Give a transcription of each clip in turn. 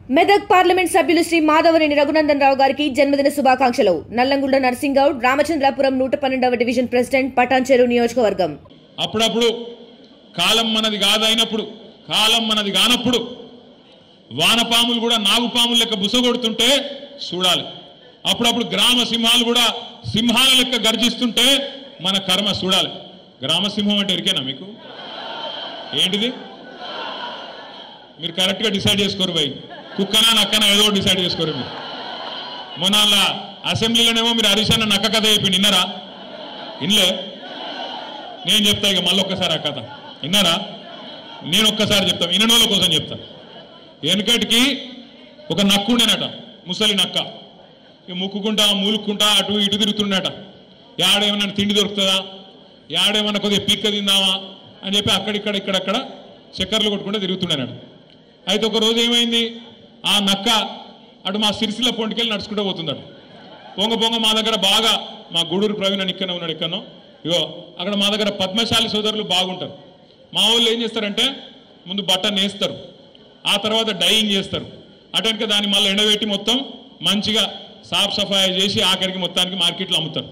Medak parliament సభ్యులు శ్రీ మాధవనేని రఘునందన్ రావు గారికి జన్మదిన శుభాకాంక్షలు. నల్లంగుండ నర్సింగ్ గౌడ్, రామచంద్రాపురం 112వ డివిజన్ ప్రెసిడెంట్, పటాన్చెరు నియోజకవర్గం. అప్పుడప్పుడు కాలం మనది కాదైనప్పుడు, కాలం మనది కానప్పుడు వానపాములు కూడా నాగుపాముల లెక్క బుసగొడుతుంటే చూడాలి. అప్పుడప్పుడు గ్రామ సింహాలు కూడా సింహాల లెక్క గర్జిస్తుంటే మన కర్మ చూడాలి. గ్రామ సింహం అంటే ఎరికేనా మీకు? ఏంటిది? మీరు కరెక్ట్గా డిసైడ్ చేసుకోరు భయ్. కుక్కనా నక్కనా ఏదో డిసైడ్ చేసుకోరు మీరు. మొన్న అసెంబ్లీలోనేమో మీరు హరీషన్న నక్క కథ చెప్పిండి, విన్నారా? ఇన్లే. నేను చెప్తా ఇక మళ్ళీ ఒక్కసారి ఆ కథ విన్నారా? నేను ఒక్కసారి చెప్తాను, విననోళ్ళ కోసం చెప్తాను. వెనుకటికి ఒక నక్క ఉండేనట, ముసలి నక్క. ఇక ముక్కుకుంటా మూలుక్కుంటా అటు ఇటు తిరుగుతుండేట. యాడేమన్నా తిండి దొరుకుతుందా, యాడేమన్నా కొద్దిగా పీక్క తిందామా అని చెప్పి అక్కడిక్కడ ఇక్కడక్కడ చక్కర్లు కొట్టుకుంటూ తిరుగుతుండేనట. అయితే ఒక రోజు ఏమైంది, ఆ నక్క అటు మా సిరిసిల్ల పొంటికెళ్ళి నడుచుకుంటూ పోతుందట. పొంగ పొంగ మా దగ్గర బాగా, మా గూడూరు ప్రవీణ్ అని ఇక్కడనే ఉన్నాడు, ఇక్కడనో ఇగో అక్కడ మా దగ్గర పద్మశాలి సోదరులు బాగుంటారు. మా వాళ్ళు ఏం చేస్తారంటే ముందు బట్ట నేస్తారు, ఆ తర్వాత డైయింగ్ చేస్తారు. అటెంట్గా దాన్ని మళ్ళీ ఎండబెట్టి మొత్తం మంచిగా సాఫ్ సఫాయి చేసి ఆఖరికి మొత్తానికి మార్కెట్లో అమ్ముతారు.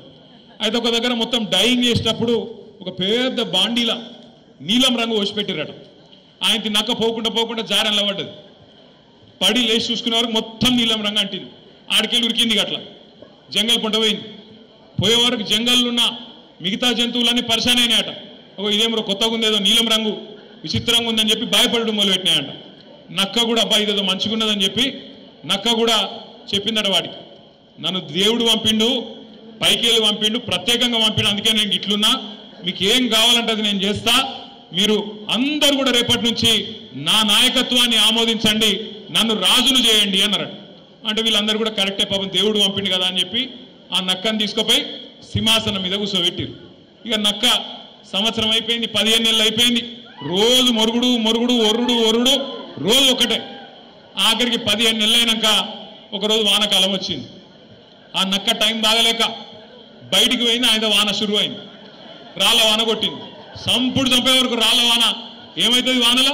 అయితే ఒక దగ్గర మొత్తం డైయింగ్ చేసేటప్పుడు ఒక పెద్ద బాండీలా నీలం రంగు పోసిపెట్టిరట. ఆయనకి నక్క పోకుండా జారెన్లా పడ్డది. పడి లేచి చూసుకునే వరకు మొత్తం నీలం రంగు అంటింది. ఆడికెళ్ళి ఉరికింది, అట్లా జంగల్ పంట పోయింది. పోయే వరకు జంగల్లో ఉన్న మిగతా జంతువులన్నీ పరిశాన్ అయినాయట. ఇదేమో కొత్తగా ఉంది, ఏదో నీలం రంగు విచిత్రంగా ఉందని చెప్పి భయపడడం మొదలుపెట్టినాయంట. నక్క కూడా అబ్బాయి ఇదేదో మంచిగా ఉన్నదని చెప్పి నక్క కూడా చెప్పిందట వాడికి, నన్ను దేవుడు పంపిండు, పైకేళ్ళు పంపిండు, ప్రత్యేకంగా పంపిండు, అందుకే నేను ఇట్లున్నా, మీకు ఏం కావాలంటే అది నేను చేస్తా, మీరు అందరూ కూడా రేపటి నుంచి నా నాయకత్వాన్ని ఆమోదించండి, నన్ను రాజును చేయండి అన్నారట. అంటే వీళ్ళందరూ కూడా కరెక్టే, పాపం దేవుడు పంపిండు కదా అని చెప్పి ఆ నక్కని తీసుకుపోయి సింహాసనం మీద కూర్చోబెట్టిరు. ఇక నక్క సంవత్సరం అయిపోయింది, 15 నెలలు అయిపోయింది, రోజు మొరుగుడు ఒరుడు రోజు ఒకటే. ఆఖరికి 15 నెలలు అయినాక ఒకరోజు వానకాలం వచ్చింది. ఆ నక్క టైం బాగలేక బయటికి పోయింది, ఆయన వాన షురు అయింది, రాళ్ళ వాన కొట్టింది. సంపుడు చంపే వరకు రాళ్ళ వాన ఏమవుతుంది, వానలో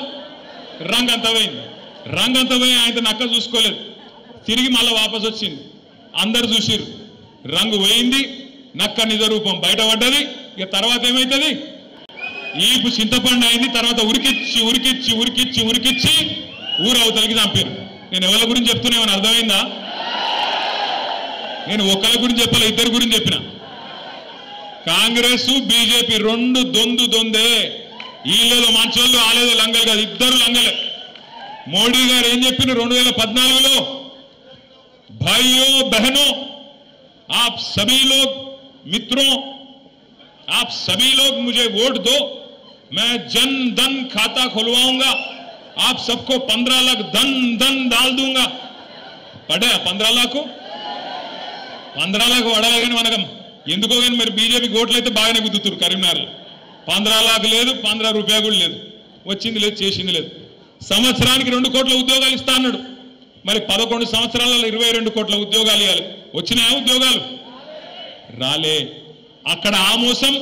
రంగంతా పోయింది. రంగంతా పోయి ఆయన నక్క చూసుకోలేదు, తిరిగి మళ్ళీ వాపసు వచ్చింది. అందరు చూసిరు, రంగు పోయింది, నక్క నిజ రూపం బయటపడ్డది. ఇక తర్వాత ఏమవుతుంది, ఈపు చింతపండు అయింది. తర్వాత ఉరికిచ్చి ఊరు అవతలికి చంపారు. నేను ఎవరి గురించి చెప్తున్నా ఏమైనా అర్థమైందా? నేను ఒకరి గురించి చెప్పాలి, ఇద్దరి గురించి చెప్పిన. కాంగ్రెస్ బీజేపీ రెండు దొందే. వీళ్ళేదో మంచోళ్ళు, ఆలేదో లంగలు కాదు, ఇద్దరు లంగలే. మోడీ గారు ఏం చెప్పిన 2014లో, భాइयों बहनों आप सभी लोग मित्रों आप सभी लोग मुझे वोट दो, मैं जन धन खाता खुलवाऊंगा, आप सबको 15 लाख धन डाल दूंगा. पड़े 15 लाख పడాలి. కానీ మనకు ఎందుకో కానీ మరి బీజేపీ ఓట్లు అయితే బాగానే గుద్దుతున్నారు. కరీంనగర్లో 15 లాఖ లేదు, 15 రూపాయలు కూడా లేదు, వచ్చింది లేదు, చేసింది లేదు. సంవత్సరానికి 2 కోట్ల ఉద్యోగాలు ఇస్తా అన్నాడు. మరి 11 సంవత్సరాలలో 22 కోట్ల ఉద్యోగాలు ఇవ్వాలి. వచ్చినాయా ఉద్యోగాలు? రాలే. అక్కడ ఆ మోసం,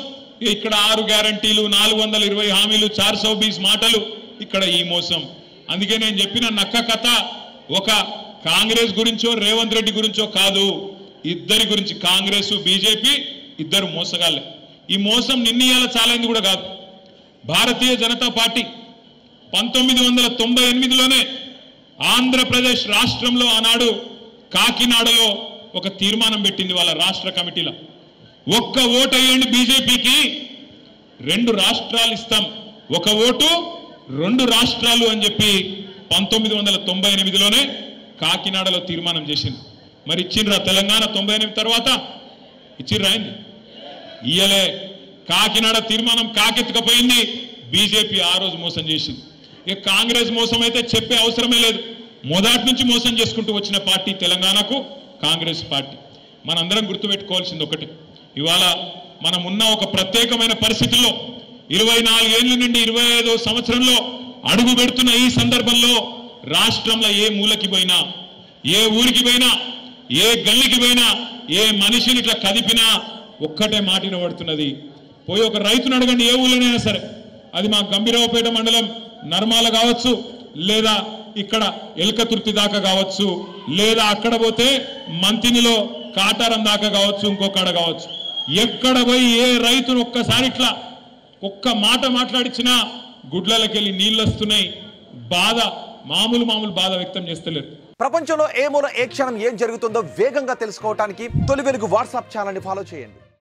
ఇక్కడ 6 గ్యారంటీలు, 420 హామీలు, 420 మాటలు, ఇక్కడ ఈ మోసం. అందుకే నేను చెప్పిన నక్క కథ ఒక కాంగ్రెస్ గురించో రేవంత్ రెడ్డి గురించో కాదు, ఇద్దరి గురించి. కాంగ్రెస్ బీజేపీ ఇద్దరు మోసగాళ్ళే. ఈ మోసం నిన్నీయాల చాలైంది కూడా కాదు. భారతీయ జనతా పార్టీ 1998లోనే ఆంధ్రప్రదేశ్ రాష్ట్రంలో ఆనాడు కాకినాడలో ఒక తీర్మానం పెట్టింది వాళ్ళ రాష్ట్ర కమిటీలో. ఒక్క ఓటు వేయండి బీజేపీకి, 2 రాష్ట్రాలు ఇస్తాం, ఒక ఓటు 2 రాష్ట్రాలు అని చెప్పి 1998లోనే కాకినాడలో తీర్మానం చేసింది. మరి ఇచ్చిండ్రా తెలంగాణ 98 తర్వాత? ఇచ్చిండ్రా అయింది? ఇయ్యలే. కాకినాడ తీర్మానం కాకెత్తుకపోయింది. బీజేపీ ఆ రోజు మోసం చేసింది. ఇక కాంగ్రెస్ మోసం అయితే చెప్పే అవసరమే లేదు. మొదటి నుంచి మోసం చేసుకుంటూ వచ్చిన పార్టీ తెలంగాణకు కాంగ్రెస్ పార్టీ. మనందరం గుర్తుపెట్టుకోవాల్సింది ఒకటి, ఇవాళ మనం ఉన్న ఒక ప్రత్యేకమైన పరిస్థితుల్లో 24 ఏళ్ళ నుండి 25వ సంవత్సరంలో అడుగు పెడుతున్న ఈ సందర్భంలో రాష్ట్రంలో ఏ మూలకి పోయినా, ఏ ఊరికి పోయినా, ఏ గల్లికి పోయినా, ఏ మనిషిని ఇట్లా కదిపినా ఒక్కటే మాట వినబడుతున్నది. పోయి ఒక రైతును అడగండి, ఏ ఊళ్ళోనైనా సరే, అది మా గంభీరావుపేట మండలం నర్మాల కావచ్చు, లేదా ఇక్కడ ఎల్కతుర్తి దాకా కావచ్చు, లేదా అక్కడ పోతే మంతినిలో కాటారం దాకా కావచ్చు, ఇంకొకడ కావచ్చు. ఎక్కడ పోయి ఏ రైతును ఒక్కసారి ఇట్లా ఒక్క మాట మాట్లాడించినా గుడ్లకెళ్ళి నీళ్ళు వస్తున్నాయి. బాధ మామూలు బాధ వ్యక్తం చేస్తలేరు. ప్రపంచంలో ఏ మూల ఏ క్షణం ఏం జరుగుతుందో వేగంగా తెలుసుకోవడానికి తొలి వెలుగు వాట్సాప్ ఛానల్ని ఫాలో చేయండి.